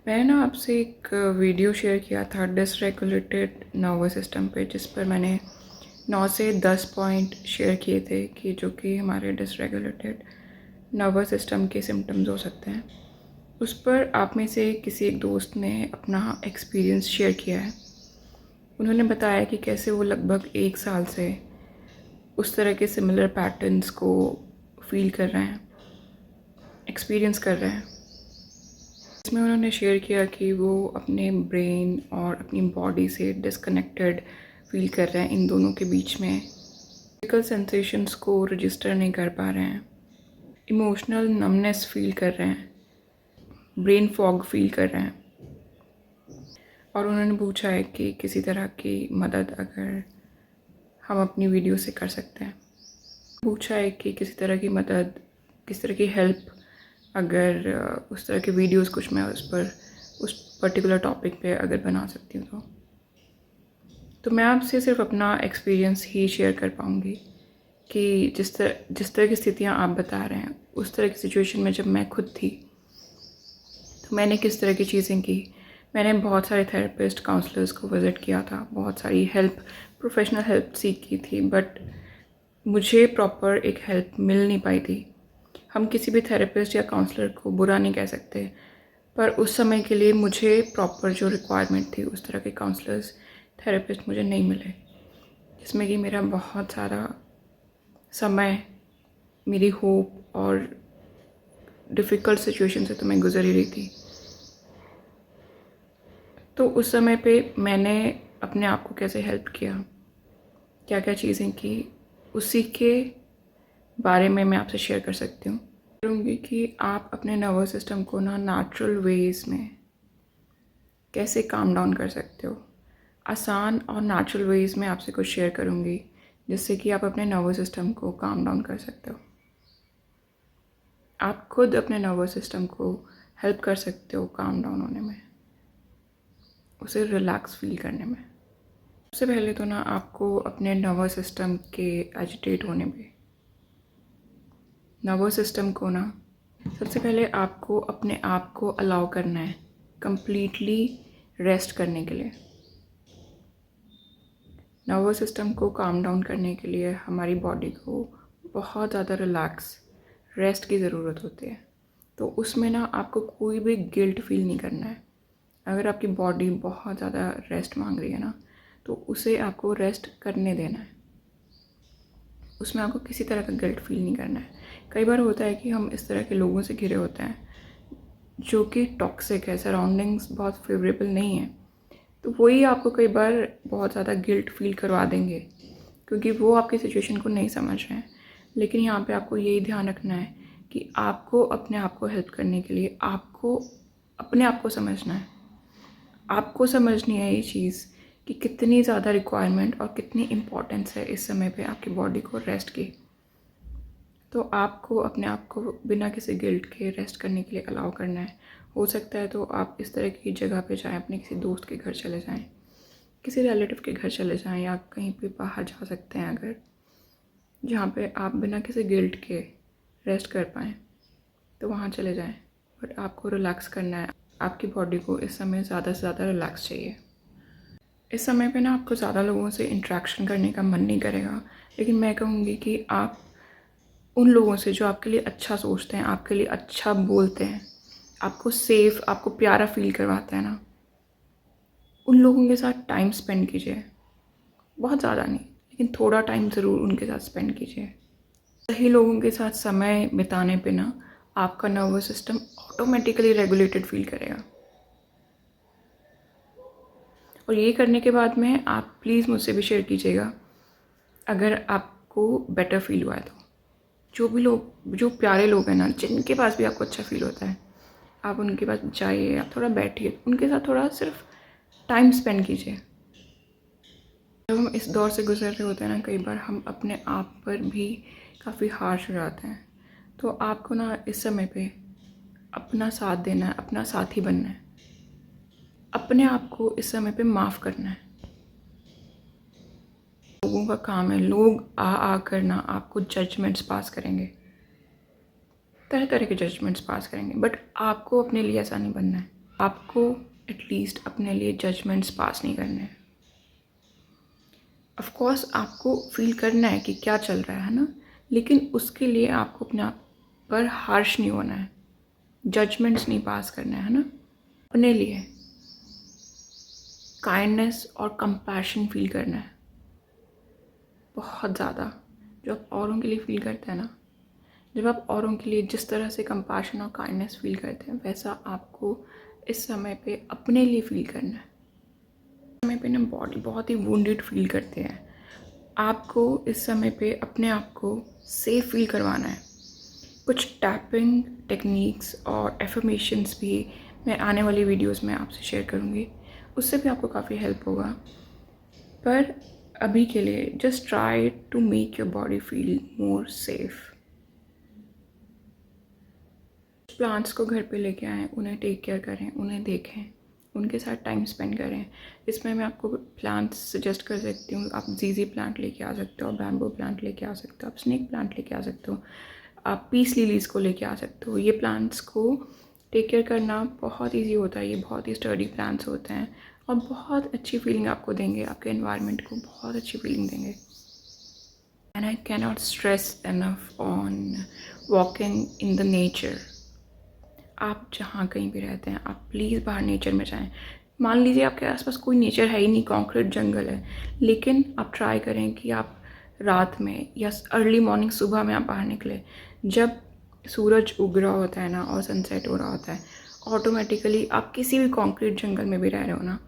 मैंने ना आपसे एक वीडियो शेयर किया था डिसरेगुलेटेड नर्वस सिस्टम पे, जिस पर मैंने 9 से 10 पॉइंट शेयर किए थे कि जो कि हमारे डिसरेगुलेटेड नर्वस सिस्टम के सिम्टम्स हो सकते हैं। उस पर आप में से किसी एक दोस्त ने अपना एक्सपीरियंस शेयर किया है। उन्होंने बताया कि कैसे वो लगभग 1 साल से उस तरह के सिमिलर पैटर्न्स को फील कर रहे हैं, एक्सपीरियंस कर रहे हैं। इसमें उन्होंने शेयर किया कि वो अपने ब्रेन और अपनी बॉडी से डिस्कनेक्टेड फील कर रहे हैं, इन दोनों के बीच में फिजिकल सेंसेशंस को रजिस्टर नहीं कर पा रहे हैं, इमोशनल नमनेस फील कर रहे हैं, ब्रेन फॉग फील कर रहे हैं। और उन्होंने पूछा है कि किसी तरह की मदद अगर हम अपनी वीडियो से कर सकते हैं। पूछा है कि किसी तरह की मदद, किसी तरह की हेल्प अगर उस तरह के वीडियोस कुछ मैं उस पर्टिकुलर टॉपिक पे अगर बना सकती हूँ तो मैं आपसे सिर्फ अपना एक्सपीरियंस ही शेयर कर पाऊँगी कि जिस तरह की स्थितियाँ आप बता रहे हैं, उस तरह की सिचुएशन में जब मैं खुद थी तो मैंने किस तरह की चीज़ें की। मैंने बहुत सारे थेरेपिस्ट, काउंसलर्स को विज़िट किया था, बहुत सारी हेल्प, प्रोफेशनल हेल्प सीख की थी, बट मुझे प्रॉपर एक हेल्प मिल नहीं पाई थी। हम किसी भी थेरेपिस्ट या काउंसलर को बुरा नहीं कह सकते, पर उस समय के लिए मुझे प्रॉपर जो रिक्वायरमेंट थी उस तरह के काउंसलर्स, थेरेपिस्ट मुझे नहीं मिले, जिसमें कि मेरा बहुत सारा समय, मेरी होप और डिफ़िकल्ट सिचुएशन से तो मैं गुजर ही रही थी। तो उस समय पे मैंने अपने आप को कैसे हेल्प किया, क्या क्या चीज़ें की, उसी के बारे में मैं आपसे शेयर कर सकती हूँ। करूँगी कि आप अपने नर्वस सिस्टम को ना नेचुरल वेज़ में कैसे काम डाउन कर सकते हो। आसान और नेचुरल वेज़ में आपसे कुछ शेयर करूँगी जिससे कि आप अपने नर्वस सिस्टम को काम डाउन कर सकते हो। आप खुद अपने नर्वस सिस्टम को हेल्प कर सकते हो काम डाउन होने में, उसे रिलैक्स फील करने में। सबसे पहले तो ना आपको अपने नर्वस सिस्टम के एजिटेट होने में, नर्वस सिस्टम को ना सबसे पहले आपको अपने आप को अलाउ करना है कंप्लीटली रेस्ट करने के लिए। नर्वस सिस्टम को काम डाउन करने के लिए हमारी बॉडी को बहुत ज़्यादा रिलैक्स, रेस्ट की ज़रूरत होती है। तो उसमें ना आपको कोई भी गिल्ट फील नहीं करना है। अगर आपकी बॉडी बहुत ज़्यादा रेस्ट मांग रही है ना, तो उसे आपको रेस्ट करने देना है। उसमें आपको किसी तरह का गिल्ट फील नहीं करना है। कई बार होता है कि हम इस तरह के लोगों से घिरे होते हैं जो कि टॉक्सिक है, सराउंडिंग्स बहुत फेवरेबल नहीं है, तो वही आपको कई बार बहुत ज़्यादा गिल्ट फील करवा देंगे क्योंकि वो आपकी सिचुएशन को नहीं समझ रहे हैं। लेकिन यहाँ पे आपको यही ध्यान रखना है कि आपको अपने आप को हेल्प करने के लिए आपको अपने आप को समझना है। आपको समझनी है ये चीज़ कि कितनी ज़्यादा रिक्वायरमेंट और कितनी इम्पोर्टेंस है इस समय पे आपकी बॉडी को रेस्ट की। तो आपको अपने आप को बिना किसी गिल्ट के रेस्ट करने के लिए अलाउ करना है। हो सकता है तो आप इस तरह की जगह पे जाएं, अपने किसी दोस्त के घर चले जाएं, किसी रिलेटिव के घर चले जाएं, या कहीं पे बाहर जा सकते हैं अगर, जहाँ पे आप बिना किसी गिल्ट के रेस्ट कर पाएँ तो वहाँ चले जाएं। बट आपको रिलैक्स करना है, आपकी बॉडी को इस समय ज़्यादा से ज़्यादा रिलैक्स चाहिए। इस समय पे ना आपको ज़्यादा लोगों से इंटरेक्शन करने का मन नहीं करेगा, लेकिन मैं कहूँगी कि आप उन लोगों से जो आपके लिए अच्छा सोचते हैं, आपके लिए अच्छा बोलते हैं, आपको सेफ़, आपको प्यारा फील करवाते हैं ना, उन लोगों के साथ टाइम स्पेंड कीजिए। बहुत ज़्यादा नहीं, लेकिन थोड़ा टाइम ज़रूर उनके साथ स्पेंड कीजिए। सही लोगों के साथ समय बिताने पे ना आपका nervous system automatically regulated feel करेगा। और ये करने के बाद में आप प्लीज़ मुझसे भी शेयर कीजिएगा अगर आपको बेटर फील हुआ है तो। जो भी लोग, जो प्यारे लोग हैं ना, जिनके पास भी आपको अच्छा फील होता है, आप उनके पास जाइए, आप थोड़ा बैठिए, उनके साथ थोड़ा सिर्फ टाइम स्पेंड कीजिए। जब हम इस दौर से गुजर रहे होते हैं ना, कई बार हम अपने आप पर भी काफ़ी हार्श हो जाते हैं। तो आपको ना इस समय पे अपना साथ देना है, अपना साथी बनना है, अपने आप को इस समय पे माफ़ करना है। लोगों का काम है, लोग आ कर ना आपको जजमेंट्स पास करेंगे, तरह तरह के जजमेंट्स पास करेंगे, बट आपको अपने लिए ऐसा नहीं बनना है। आपको एटलीस्ट अपने लिए जजमेंट्स पास नहीं करने हैं। ऑफ कोर्स आपको फील करना है कि क्या चल रहा है ना, लेकिन उसके लिए आपको अपने आप पर हार्श नहीं होना है, जजमेंट्स नहीं पास करना है ना। अपने लिए काइंडनेस और कंपैशन फील करना है बहुत ज़्यादा। जो आप औरों के लिए फील करते हैं ना, जब आप औरों के लिए जिस तरह से कंपैशन और काइंडनेस फील करते हैं, वैसा आपको इस समय पे अपने लिए फील करना है। इस समय पे ना बॉडी बहुत ही वुंडेड फील करते हैं। आपको इस समय पे अपने आप को सेफ फील करवाना है। कुछ टैपिंग टेक्निक्स और एफर्मेशंस भी मैं आने वाली वीडियोस में आपसे शेयर करूँगी, उससे भी आपको काफ़ी हेल्प होगा। पर अभी के लिए just try to make your body feel more safe. Plants को घर पे लेके आएँ, उन्हें टेक केयर करें, उन्हें देखें, उनके साथ टाइम स्पेंड करें। इसमें मैं आपको प्लांट्स सजेस्ट कर सकती हूँ। आप जीजी प्लांट लेके आ सकते हो, बैम्बू प्लांट लेके आ सकते हो, आप स्नेक प्लांट लेके आ सकते हो, आप पीस लिलीज़ को लेके आ सकते हो। ये प्लांट्स को टेक केयर करना बहुत ईजी होता है। ये बहुत ही स्टर्डी प्लांट्स होते हैं और बहुत अच्छी फीलिंग आपको देंगे, आपके एनवायरनमेंट को बहुत अच्छी फीलिंग देंगे। And I can not stress enough on walking in the nature. आप जहाँ कहीं भी रहते हैं, आप प्लीज़ बाहर नेचर में जाएं। मान लीजिए आपके आसपास कोई नेचर है ही नहीं, कंक्रीट जंगल है, लेकिन आप ट्राई करें कि आप रात में या अर्ली मॉर्निंग सुबह में आप बाहर निकले। जब सूरज उग रहा होता है ना और सनसेट हो रहा होता है, ऑटोमेटिकली आप किसी भी कंक्रीट जंगल में भी रह रहे हो ना,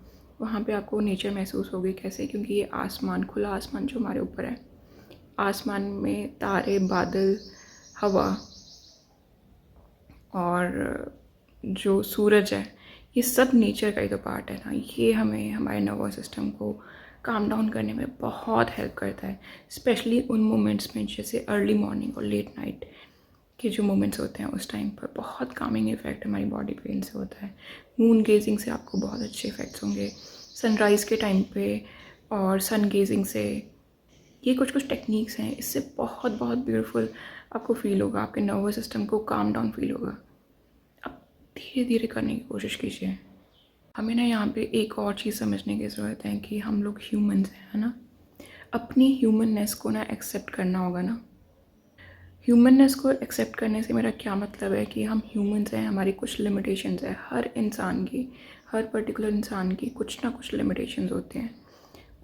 वहाँ पे आपको नेचर महसूस होगी। कैसे? क्योंकि ये आसमान, खुला आसमान जो हमारे ऊपर है, आसमान में तारे, बादल, हवा और जो सूरज है, ये सब नेचर का ही तो पार्ट है ना। ये हमें हमारे नर्वस सिस्टम को काम डाउन करने में बहुत हेल्प करता है, स्पेशली उन मोमेंट्स में जैसे अर्ली मॉर्निंग और लेट नाइट के जो मोमेंट्स होते हैं। उस टाइम पर बहुत कामिंग इफेक्ट हमारी बॉडी पे इनसे होता है। मून गेजिंग से आपको बहुत अच्छे इफेक्ट्स होंगे, सनराइज़ के टाइम पे और सन गेजिंग से। ये कुछ टेक्निक्स हैं, इससे बहुत बहुत ब्यूटीफुल आपको फील होगा, आपके नर्वस सिस्टम को काम डाउन फील होगा। अब धीरे धीरे करने की कोशिश कीजिए। हमें ना यहाँ पे एक और चीज़ समझने की ज़रूरत है कि हम लोग ह्यूमंस हैं, है ना। अपनी ह्यूमननेस को ना एक्सेप्ट करना होगा ना। ह्यूमननेस को एक्सेप्ट करने से मेरा क्या मतलब है कि हम ह्यूमंस हैं, हमारी कुछ लिमिटेशंस है। हर इंसान की, हर पर्टिकुलर इंसान की कुछ ना कुछ लिमिटेशंस होते हैं,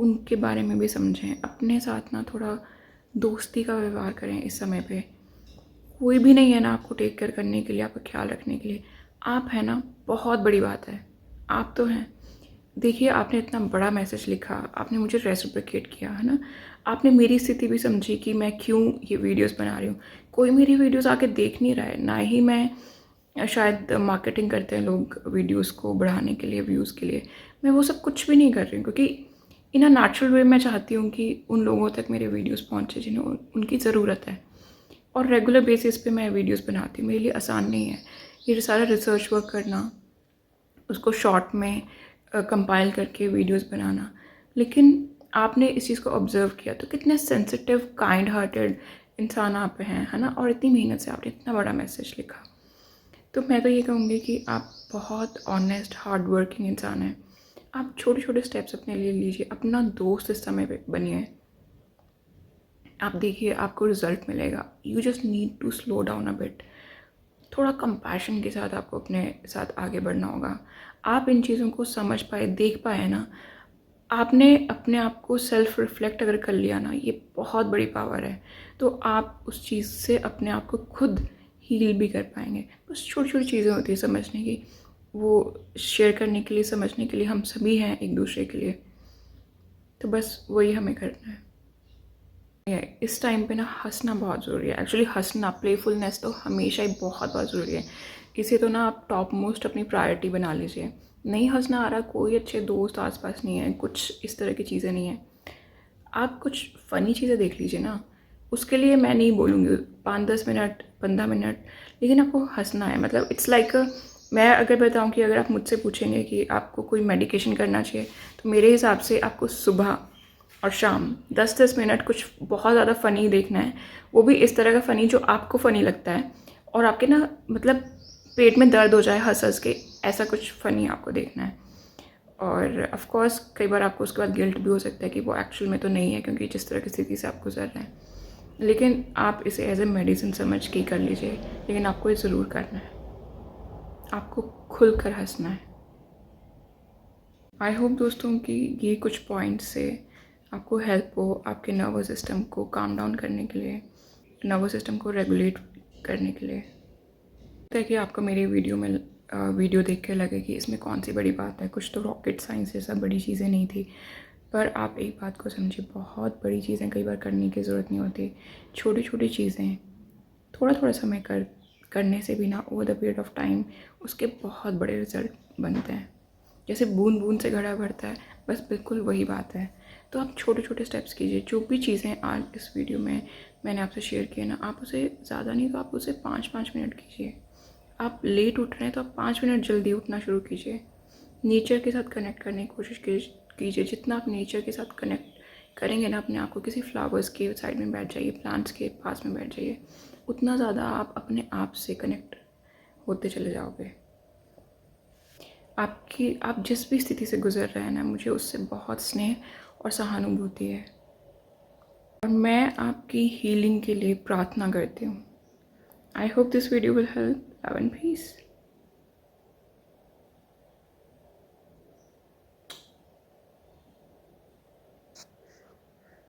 उनके बारे में भी समझें। अपने साथ ना थोड़ा दोस्ती का व्यवहार करें। इस समय पे कोई भी नहीं है ना आपको टेक केयर करने के लिए, आपका ख्याल रखने के लिए। आप है ना, बहुत बड़ी बात है, आप तो हैं। देखिए, आपने इतना बड़ा मैसेज लिखा, आपने मुझे रेसिप्रोकेट किया, है ना। आपने मेरी स्थिति भी समझी कि मैं क्यों ये वीडियोस बना रही हूँ। कोई मेरी वीडियोस आके देख नहीं रहा है, ना ही मैं शायद मार्केटिंग करते हैं लोग वीडियोस को बढ़ाने के लिए, व्यूज़ के लिए। मैं वो सब कुछ भी नहीं कर रही हूँ, क्योंकि इन अ नेचुरल वे मैं चाहती हूँ कि उन लोगों तक मेरे वीडियोस पहुँचे जिन्हें उनकी ज़रूरत है। और रेगुलर बेसिस पे मैं वीडियोस बनाती हूँ। मेरे लिए आसान नहीं है ये सारा रिसर्च वर्क करना, उसको शॉर्ट में कंपाइल करके वीडियोस बनाना। लेकिन आपने इस चीज़ को ऑब्ज़र्व किया तो कितने सेंसिटिव, काइंड हार्टेड इंसान आप हैं, है ना। और इतनी मेहनत से आपने इतना बड़ा मैसेज लिखा। तो मैं तो ये कहूँगी कि आप बहुत ऑनेस्ट, हार्ड वर्किंग इंसान हैं। आप छोटे छोटे स्टेप्स अपने लिए लीजिए, अपना दोस्त इस समय पे बनिए। आप देखिए, आपको रिजल्ट मिलेगा। You just need to slow down a bit. थोड़ा कंपैशन के साथ आपको अपने साथ आगे बढ़ना होगा। आप इन चीज़ों को समझ पाए, देख पाए ना, आपने अपने आप को सेल्फ रिफ्लेक्ट अगर कर लिया ना, ये बहुत बड़ी पावर है। तो आप उस चीज़ से अपने आप को खुद हील भी कर पाएंगे। बस छोटी छोटी चीज़ें होती है समझने की, वो शेयर करने के लिए, समझने के लिए हम सभी हैं एक दूसरे के लिए। तो बस वही हमें करना है। इस टाइम पे ना हंसना बहुत ज़रूरी है। एक्चुअली हंसना, प्लेफुलनेस तो हमेशा ही बहुत बहुत ज़रूरी है। इसे तो ना आप टॉप मोस्ट अपनी प्रायोरिटी बना लीजिए। नहीं हंसना आ रहा, कोई अच्छे दोस्त आसपास नहीं है, कुछ इस तरह की चीज़ें नहीं हैं, आप कुछ फ़नी चीज़ें देख लीजिए ना। उसके लिए मैं नहीं बोलूँगी 5-10 मिनट, 15 मिनट, लेकिन आपको हंसना है। मतलब इट्स लाइक मैं अगर बताऊँ कि अगर आप मुझसे पूछेंगे कि आपको कोई मेडिकेशन करना चाहिए, तो मेरे हिसाब से आपको सुबह और शाम 10-10 मिनट कुछ बहुत ज़्यादा फ़नी देखना है। वो भी इस तरह का फ़नी जो आपको फ़नी लगता है और आपके ना, मतलब पेट में दर्द हो जाए हंस हंस के, ऐसा कुछ फ़नी आपको देखना है। और ऑफ कोर्स कई बार आपको उसके बाद गिल्ट भी हो सकता है कि वो एक्चुअल में तो नहीं है, क्योंकि जिस तरह की स्थिति से आप गुजर रहे हैं, लेकिन आप इसे एज ए मेडिसिन समझ के कर लीजिए। लेकिन आपको ये ज़रूर करना है, आपको खुल कर हंसना है। आई होप दोस्तों कि ये कुछ पॉइंट्स से आपको हेल्प हो आपके नर्वस सिस्टम को काम डाउन करने के लिए, नर्वस सिस्टम को रेगुलेट करने के लिए, ताकि आपको मेरी वीडियो देख के लगे कि इसमें कौन सी बड़ी बात है। कुछ तो रॉकेट साइंस जैसा बड़ी चीज़ें नहीं थी, पर आप एक बात को समझिए, बहुत बड़ी चीज़ें कई बार करने की ज़रूरत नहीं होती। छोटी छोटी चीज़ें थोड़ा थोड़ा समय करने से भी ना, over the period of time उसके बहुत बड़े रिजल्ट बनते हैं। जैसे बूंद बूंद से घड़ा भरता है, बस बिल्कुल वही बात है। तो आप छोटे छोटे स्टेप्स कीजिए। जो भी चीज़ें आज इस वीडियो में मैंने आपसे शेयर किए ना, आप उसे ज़्यादा नहीं तो आप उसे 5-5 मिनट कीजिए। आप लेट उठ रहे हैं तो आप 5 मिनट जल्दी उठना शुरू कीजिए। नेचर के साथ कनेक्ट करने की कोशिश कीजिए। जितना आप नेचर के साथ कनेक्ट करेंगे ना अपने आप को, किसी फ्लावर्स के साइड में बैठ जाइए, प्लांट्स के पास में बैठ जाइए, उतना ज़्यादा आप अपने आप से कनेक्ट होते चले जाओगे। आप जिस भी स्थिति से गुजर रहे हैं ना, मुझे उससे बहुत स्नेह और सहानुभूति है, और मैं आपकी हीलिंग के लिए प्रार्थना करती हूँ। I hope this video will help. Love and piece.